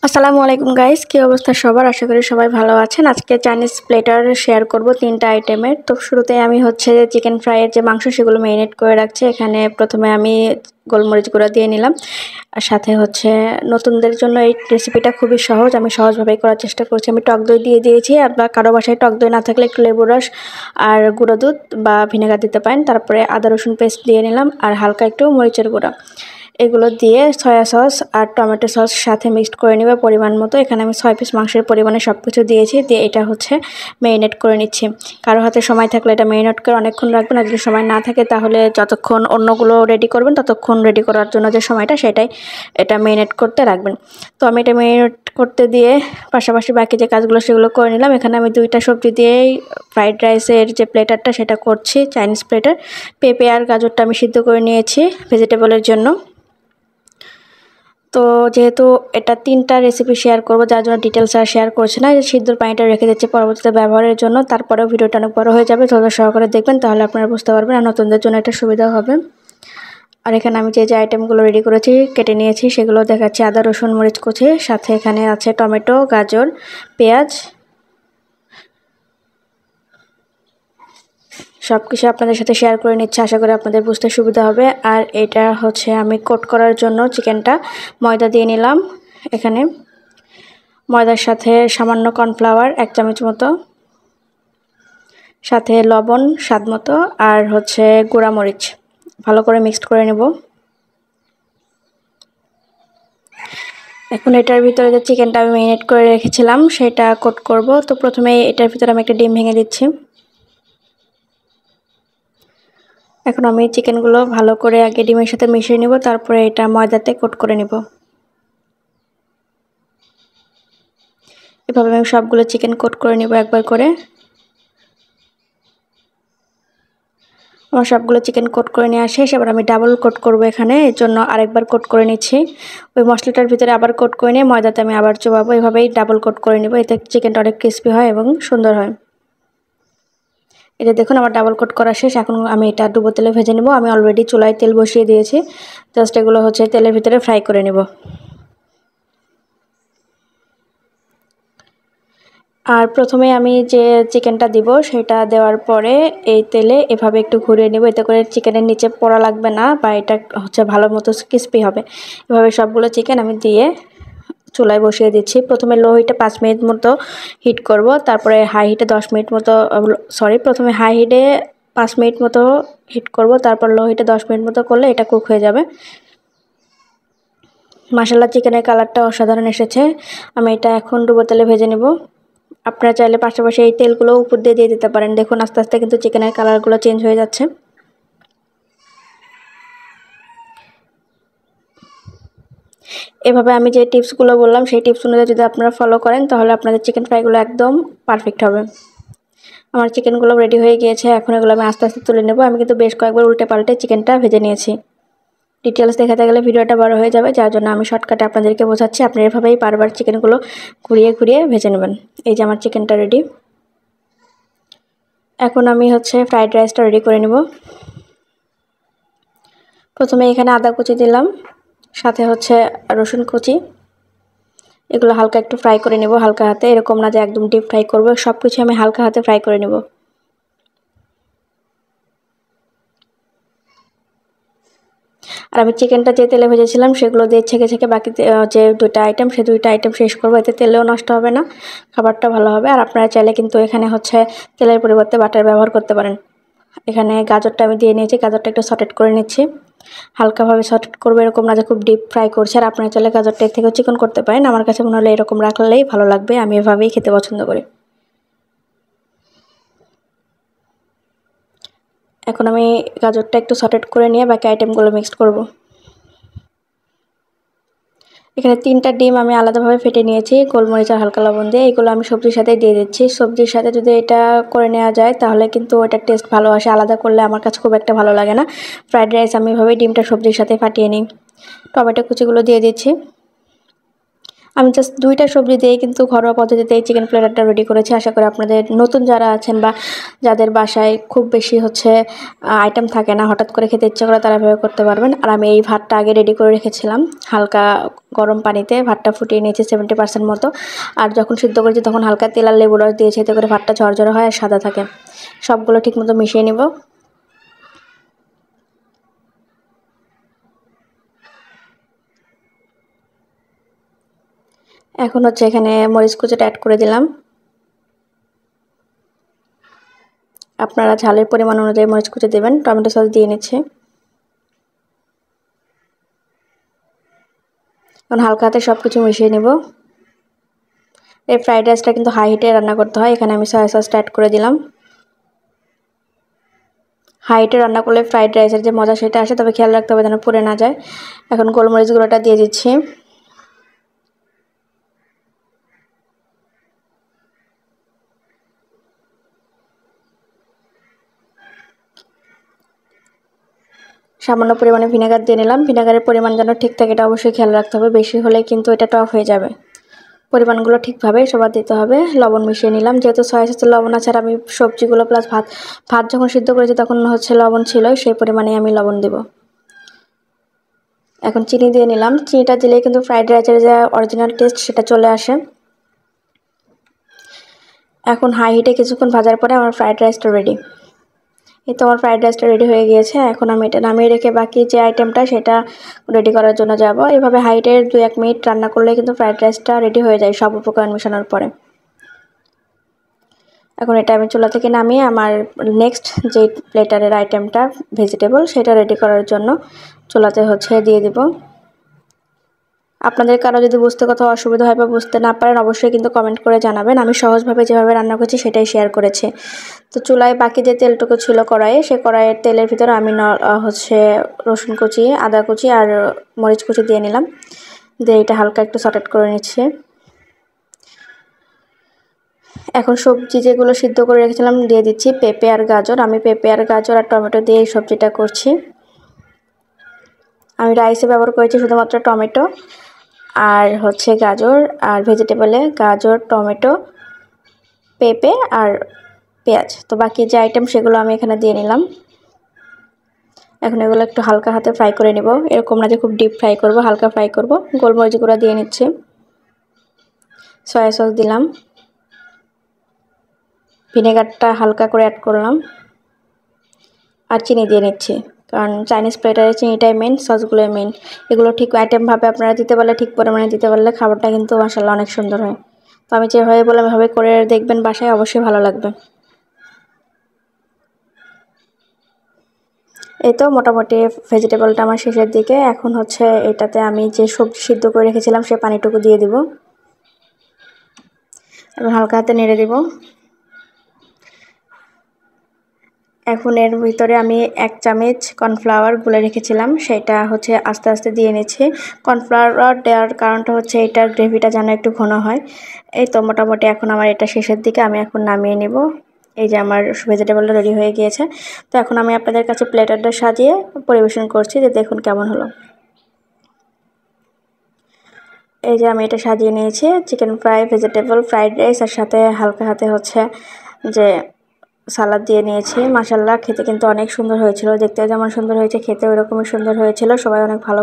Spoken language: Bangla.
আসসালামু আলাইকুম গাইস, কি অবস্থা সবার? আশা করি সবাই ভালো আছেন। আজকে চাইনিজ প্লেটার শেয়ার করব 3টা আইটেমের। তো শুরুতে আমি চিকেন ফ্রাইয়ের যে মাংস সেগুলো ম্যারিনেট করে রাখছি। এখানে প্রথমে আমি গোলমরিচ গুঁড়া দিয়ে নিলাম। আর সাথে নতুনদের জন্য এই রেসিপিটা খুবই সহজ, আমি সহজভাবেই করার চেষ্টা করছি। আমি টক দই দিয়ে দিয়েছি, আপনার কারো বাসায় টক দই না থাকলে একটু লেবু রস আর গুঁড়ো দুধ বা ভিনেগার দিতে পারেন। তারপরে আদা রসুন পেস্ট দিয়ে নিলাম আর হালকা একটু মরিচের গুঁড়া। এগুলো দিয়ে সয়া সস আর টমেটো সস সাথে মিক্সড করে নেবে পরিমাণ মতো। এখানে আমি 6 পিস মাংসের পরিমাণে সব কিছু দিয়েছি, দিয়ে এটা ম্যারিনেট করে নিচ্ছি। কারো হাতে সময় থাকলে এটা ম্যারিনেট করে অনেকক্ষণ রাখবেন, আর যদি সময় না থাকে তাহলে যতক্ষণ অন্যগুলো রেডি করবেন ততক্ষণ রেডি করার জন্য যে সময়টা সেটাই এটা ম্যারিনেট করতে রাখবেন। তো আমি এটা ম্যারিনেট করতে দিয়ে পাশাপাশি বাকি যে কাজগুলো সেগুলো করে নিলাম। এখানে আমি 2টা সবজি দিয়েই ফ্রাইড রাইসের যে প্লেটারটা সেটা করছি, চাইনিজ প্লেটার। পেঁপে আর গাজরটা আমি সিদ্ধ করে নিয়েছি ভেজিটেবলের জন্য। তো যেহেতু এটা 3টা রেসিপি শেয়ার করব, যার জন্য ডিটেলস আর শেয়ার করছি না। সিদ্ধর পানিটা রেখে দিচ্ছি পরবর্তীতে ব্যবহারের জন্য। তারপরেও ভিডিওটা অনেক বড় হয়ে যাবে, ধৈর্য সহকারে দেখবেন, তাহলে আপনারা বুঝতে পারবেন আর নতুনদের জন্য এটা সুবিধা হবে। আর এখানে আমি যে আইটেমগুলো রেডি করেছি কেটে নিয়েছি সেগুলো দেখাচ্ছি। আদা রসুন মরিচ কুচি, সাথে এখানে আছে টমেটো, গাজর, পেঁয়াজ, সব কিছু আপনাদের সাথে শেয়ার করে নিচ্ছি, আশা করি আপনাদের বুঝতে সুবিধা হবে। আর এটা আমি কোট করার জন্য চিকেনটা ময়দা দিয়ে নিলাম। এখানে ময়দার সাথে সামান্য কর্নফ্লাওয়ার 1 চামচ মতো, সাথে লবণ স্বাদ মতো, আর গুঁড়া মরিচ ভালো করে মিক্সড করে নেব। এখন এটার ভিতরে যে চিকেনটা আমি ম্যারিনেট করে রেখেছিলাম সেটা কোট করব। তো প্রথমে এটার ভিতরে আমি একটা ডিম ভেঙে দিচ্ছি। এখন আমি চিকেনগুলো ভালো করে আগে ডিমের সাথে মিশিয়ে নেব, তারপরে এটা ময়দাতে কোট করে নেব। এভাবে আমি সবগুলো চিকেন কোট করে নেব একবার করে। আমার সবগুলো চিকেন কোট করে নেওয়া শেষ। এবার আমি ডাবল কোট করব এখানে, এর জন্য আরেকবার কোট করে নিচ্ছি। ওই মশলাটার ভিতরে আবার কোট করে নিয়ে ময়দাতে আমি আবার চোবাবো। এভাবেই ডাবল কোট করে নেব, এতে চিকেনটা অনেক ক্রিস্পি হয় এবং সুন্দর হয়। এটা দেখুন আমার ডাবল কোট করা শেষ। এখন আমি এটা ডুবো তেলে ভেজে নেব। আমি অলরেডি চুলায় তেল বসিয়ে দিয়েছি, জাস্ট এগুলো তেলের ভিতরে ফ্রাই করে নেব। আর প্রথমে আমি যে চিকেনটা দিব সেটা দেওয়ার পরে এই তেলে এভাবে একটু ঘুরিয়ে নেব, এতে করে চিকেনের নিচে পড়া লাগবে না বা এটা ভালো মতো ক্রিস্পি হবে। এভাবে সবগুলো চিকেন আমি দিয়ে চুলায় বসিয়ে দিচ্ছি। প্রথমে লো হিটে 5 মিনিট মতো হিট করব, তারপরে হাই হিটে 10 মিনিট মতো, প্রথমে হাই হিটে 5 মিনিট মতো হিট করব, তারপর লো হিটে 10 মিনিট মতো করলে এটা কুক হয়ে যাবে। মাশাআল্লাহ, চিকেনের কালারটা অসাধারণ এসেছে। আমি এটা এখন ডুবো তেলে ভেজে নেব। আপনারা চাইলে পাশাপাশি এই তেলগুলো উপর দিয়ে দিতে পারেন। দেখুন আস্তে আস্তে কিন্তু চিকেনের কালারগুলো চেঞ্জ হয়ে যাচ্ছে। এভাবে আমি যে টিপসগুলো বললাম সেই টিপস অনুযায়ী যদি আপনারা ফলো করেন তাহলে আপনাদের চিকেন ফ্রাইগুলো একদম পারফেক্ট হবে। আমার চিকেনগুলো রেডি হয়ে গিয়েছে, এখন এগুলো আমি আস্তে আস্তে তুলে নেব। আমি কিন্তু বেশ কয়েকবার উল্টে পাল্টে চিকেনটা ভেজে নিয়েছি। ডিটেলস দেখাতে গেলে ভিডিওটা বড় হয়ে যাবে, যার জন্য আমি শর্টকাটে আপনাদেরকে বোঝাচ্ছি। আপনারা এভাবেই বারবার চিকেনগুলো ঘুরিয়ে ঘুরিয়ে ভেজে নেবেন। এই যে আমার চিকেনটা রেডি। এখন আমি ফ্রাইড রাইসটা রেডি করে নেব। প্রথমে এখানে আদা কুচি দিলাম, সাথে রসুন কুচি। এগুলো হালকা একটু ফ্রাই করে নেব হালকা হাতে, এরকম না যে একদম ডিপ ফ্রাই করব। সব কিছু আমি হালকা হাতে ফ্রাই করে নেব। আর আমি চিকেনটা যে তেলে ভেজেছিলাম সেগুলো দিয়ে ছেঁকে ছেঁকে বাকি যে 2টা আইটেম সেই 2টা আইটেম শেষ করব। এতে তেলেও নষ্ট হবে না, খাবারটা ভালো হবে। আর আপনারা চাইলে কিন্তু এখানে তেলের পরিবর্তে বাটার ব্যবহার করতে পারেন। এখানে গাজরটা আমি দিয়ে নিয়েছি, গাজরটা একটু সটেট করে নিচ্ছি। হালকাভাবে সটেট করবো, এরকম না যে খুব ডিপ ফ্রাই করছে। আর আপনারা চাইলে গাজরটা এর থেকেও চিকন করতে পারেন। আমার কাছে মনে হলো এরকম রাখলেই ভালো লাগবে, আমি এভাবেই খেতে পছন্দ করি। এখন আমি গাজরটা একটু সটেট করে নিয়ে বাকি আইটেমগুলো মিক্সড করব। এখানে 3টা ডিম আমি আলাদাভাবে ফেটে নিয়েছি গোলমরিচ আর হালকা লবণ দিয়ে। এগুলো আমি সবজির সাথে দিয়ে দিচ্ছি। সবজির সাথে যদি এটা করে নেওয়া যায় তাহলে কিন্তু ওটার টেস্ট ভালো আসে, আলাদা করলে আমার কাছে খুব একটা ভালো লাগে না। ফ্রাইড রাইস আমি এভাবেই ডিমটা সবজির সাথে ফাটিয়ে নিই। টমেটো কুচিগুলো দিয়ে দিচ্ছি। আমি জাস্ট 2টা সবজি দিয়ে কিন্তু ঘরোয়া পদ্ধতিতে এই চিকেন প্লেটারটা রেডি করেছি। আশা করি আপনাদের নতুন যারা আছেন বা যাদের বাসায় খুব বেশি হচ্ছে আইটেম থাকে না, হঠাৎ করে খেতে ইচ্ছে করে, তারা এভাবে করতে পারবেন। আর আমি এই ভাতটা আগে রেডি করে রেখেছিলাম হালকা গরম পানিতে। ভাতটা ফুটিয়ে নিয়েছি 70% মতো। আর যখন সিদ্ধ করেছি তখন হালকা তেল আর লেবু রস দিয়েছি, এতে করে ভাতটা ঝরঝরে হয় আর সাদা থাকে। সবগুলো ঠিকমতো মিশিয়ে নিব। এখন হচ্ছে এখানে মরিচ কুচিটা অ্যাড করে দিলাম। আপনারা ঝালের পরিমাণ অনুযায়ী মরিচ কুচি দেবেন। টমেটো সস দিয়ে নিচ্ছি। এখন হালকা হাতে সব কিছু মিশিয়ে নেব। এই ফ্রাইড রাইসটা কিন্তু হাই হিটে রান্না করতে হয়। এখানে আমি সয়া সসটা অ্যাড করে দিলাম। হাই হিটে রান্না করলে ফ্রাইড রাইসের যে মজা সেটা আসে, তবে খেয়াল রাখতে হবে যেন পুড়ে না যায়। এখন গোলমরিচ গুঁড়োটা দিয়ে দিচ্ছি। সামান্য পরিমাণে ভিনেগার দিয়ে নিলাম। ভিনেগারের পরিমাণ যেন ঠিক থাকে এটা অবশ্যই খেয়াল রাখতে হবে, বেশি হলে কিন্তু এটা টক হয়ে যাবে। পরিমাণগুলো ঠিকভাবে সবার দিতে হবে। লবণ মিশিয়ে নিলাম, যেহেতু সয়া সসে লবণ আছে আর আমি সবজিগুলো প্লাস ভাত যখন সিদ্ধ করেছি তখন হচ্ছে লবণ ছিল, সেই পরিমাণেই আমি লবণ দেব। এখন চিনি দিয়ে নিলাম। চিনিটা দিলেই কিন্তু ফ্রাইড রাইসের যে অরিজিনাল টেস্ট সেটা চলে আসে। এখন হাই হিটে কিছুক্ষণ ভাজার পরে আমার ফ্রাইড রাইসটা রেডি। এই তো আমার ফ্রাইড রাইসটা রেডি হয়ে গিয়েছে। এখন আমি এটা নামিয়ে রেখে বাকি যে আইটেমটা সেটা রেডি করার জন্য যাব। এভাবে হাই হিটে 2-1 মিনিট রান্না করলে কিন্তু ফ্রাইড রাইসটা রেডি হয়ে যায় সব উপকরণ মেশানোর পরে। এখন এটা আমি চুলা থেকে নামিয়ে আমার নেক্সট যে প্লেটারের আইটেমটা ভেজিটেবল সেটা রেডি করার জন্য চুলাতে হচ্ছে দিয়ে দিব। আপনাদের কারো যদি বুঝতে কোথাও অসুবিধা হয় বা বুঝতে না পারেন অবশ্যই কিন্তু কমেন্ট করে জানাবেন। আমি সহজভাবে যেভাবে রান্না করছি সেটাই শেয়ার করেছি। তো চুলায় বাকি যে তেলটুকু ছিল কড়াইয়ে, সে কড়াইয়ের তেলের ভিতরে আমি হচ্ছে রসুন কুচি, আদা কুচি আর মরিচ কুচি দিয়ে নিলাম। দিয়ে এটা হালকা একটু সটেট করে নিচ্ছি। এখন সবজি যেগুলো সিদ্ধ করে রেখেছিলাম দিয়ে দিচ্ছি। পেঁপে আর গাজর, আমি পেঁপে আর গাজর আর টমেটো দিয়ে এই সবজিটা করছি। আমি রাইসে ব্যবহার করেছি শুধুমাত্র টমেটো আর হচ্ছে গাজর, আর ভেজিটেবলে গাজর, টমেটো, পেঁপে আর পেঁয়াজ। তো বাকি যে আইটেম সেগুলো আমি এখানে দিয়ে নিলাম। এখন এগুলো একটু হালকা হাতে ফ্রাই করে নেব, এরকম না যে খুব ডিপ ফ্রাই করব, হালকা ফ্রাই করব। গোলমরিচ গুঁড়া দিয়ে নিচ্ছি, সয়া সস দিলাম, ভিনেগারটা হালকা করে অ্যাড করলাম আর চিনি দিয়ে নিচ্ছি, কারণ চাইনিজ প্লেটারে চিনিটাই মেন, সসগুলোই মেন। এগুলো ঠিক আইটেমভাবে আপনারা দিতে পারলে, ঠিক পরিমাণে দিতে পারলে খাবারটা কিন্তু মাশাআল্লাহ অনেক সুন্দর হয়। তো আমি যেভাবে বললাম এভাবে করে দেখবেন বাসায়, অবশ্যই ভালো লাগবে। এই তো মোটামুটি ভেজিটেবলটা আমার শেষের দিকে। এখন হচ্ছে এটাতে আমি যে সবজি সিদ্ধ করে রেখেছিলাম সে পানিটুকু দিয়ে দিব। এখন হালকা হাতে নেড়ে দিব। এখন এর ভিতরে আমি 1 চামচ কর্নফ্লাওয়ার গুলে রেখেছিলাম, সেটা হচ্ছে আস্তে আস্তে দিয়ে নিচ্ছি। কর্নফ্লাওয়ার দেওয়ার কারণটা হচ্ছে এটার গ্রেভিটা যেন একটু ঘন হয়। এই তো মোটামুটি এখন আমার এটা শেষের দিকে, আমি এখন নামিয়ে নেব। এই যে আমার ভেজিটেবলটা রেডি হয়ে গিয়েছে। তো এখন আমি আপনাদের কাছে প্লেটারটা সাজিয়ে পরিবেশন করছি, যে দেখুন কেমন হলো। এই যে আমি এটা সাজিয়ে নিয়েছি, chicken fry, vegetable, fried rice আর সাথে হালকা হাতে হচ্ছে যে সালাদ দিয়ে নিয়েছি। মাশাআল্লাহ খেতে কিন্তু অনেক সুন্দর হয়েছিল, দেখতে যেমন সুন্দর হয়েছে খেতে ওইরকমই সুন্দর হয়েছিল। সবাই অনেক ভালো